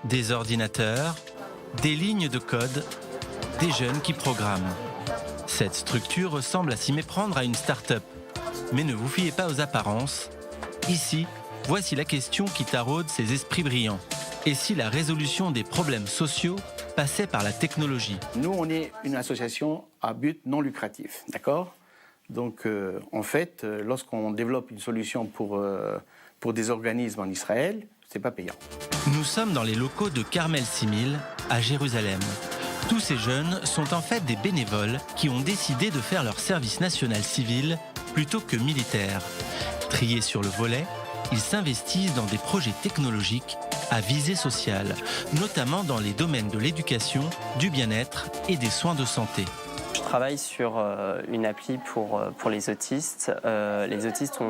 des ordinateurs, des lignes de code, des jeunes qui programment. Cette structure ressemble à s'y méprendre à une start-up. Mais ne vous fiez pas aux apparences. Ici, voici la question qui taraude ces esprits brillants. Et si la résolution des problèmes sociaux passait par la technologie ? Nous, on est une association à but non lucratif, d'accord ? Donc, en fait, lorsqu'on développe une solution pour des organismes en Israël, c'est pas payant. Nous sommes dans les locaux de Carmel 6000, à Jérusalem. Tous ces jeunes sont en fait des bénévoles qui ont décidé de faire leur service national civil plutôt que militaire. Triés sur le volet, ils s'investissent dans des projets technologiques à visée sociale, notamment dans les domaines de l'éducation, du bien-être et des soins de santé. Je travaille sur une appli pour les autistes. Les autistes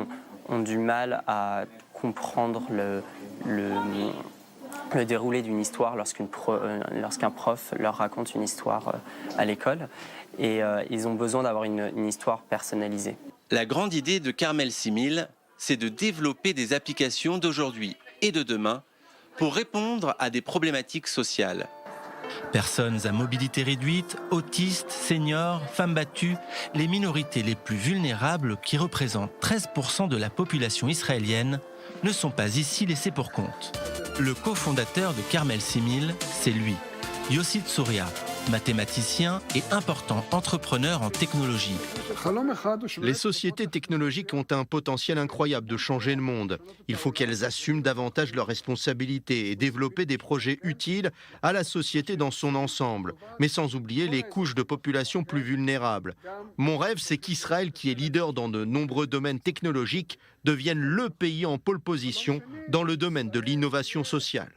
ont du mal à comprendre le déroulé d'une histoire lorsqu'un prof leur raconte une histoire à l'école. Et ils ont besoin d'avoir une histoire personnalisée. La grande idée de Carmel 6000, c'est de développer des applications d'aujourd'hui et de demain pour répondre à des problématiques sociales. Personnes à mobilité réduite, autistes, seniors, femmes battues, les minorités les plus vulnérables qui représentent 13% de la population israélienne ne sont pas ici laissés pour compte. Le cofondateur de Carmel 6000, c'est lui, Yossi Tsouria, mathématicien et important entrepreneur en technologie. Les sociétés technologiques ont un potentiel incroyable de changer le monde. Il faut qu'elles assument davantage leurs responsabilités et développer des projets utiles à la société dans son ensemble, mais sans oublier les couches de population plus vulnérables. Mon rêve, c'est qu'Israël, qui est leader dans de nombreux domaines technologiques, devienne le pays en pole position dans le domaine de l'innovation sociale.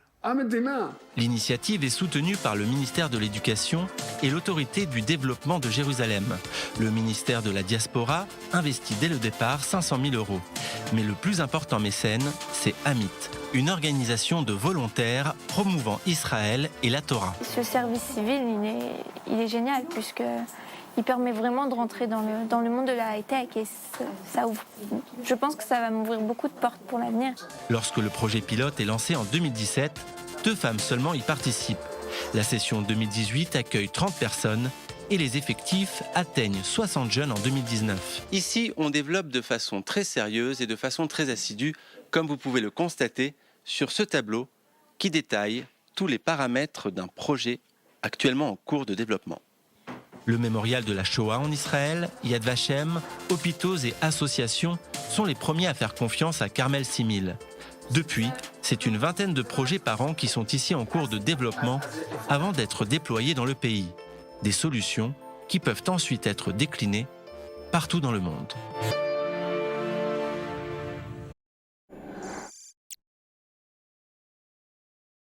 L'initiative est soutenue par le ministère de l'Éducation et l'autorité du développement de Jérusalem. Le ministère de la Diaspora investit dès le départ 500 000 €. Mais le plus important mécène, c'est Amit, une organisation de volontaires promouvant Israël et la Torah. Ce service civil, il est génial puisqu'il permet vraiment de rentrer dans le monde de la high-tech et ça ouvre. Je pense que ça va m'ouvrir beaucoup de portes pour l'avenir. Lorsque le projet pilote est lancé en 2017, 2 femmes seulement y participent. La session 2018 accueille 30 personnes et les effectifs atteignent 60 jeunes en 2019. Ici, on développe de façon très sérieuse et de façon très assidue, comme vous pouvez le constater sur ce tableau qui détaille tous les paramètres d'un projet actuellement en cours de développement. Le mémorial de la Shoah en Israël, Yad Vashem, hôpitaux et associations sont les premiers à faire confiance à Carmel 6000. Depuis, c'est une vingtaine de projets par an qui sont ici en cours de développement avant d'être déployés dans le pays. Des solutions qui peuvent ensuite être déclinées partout dans le monde.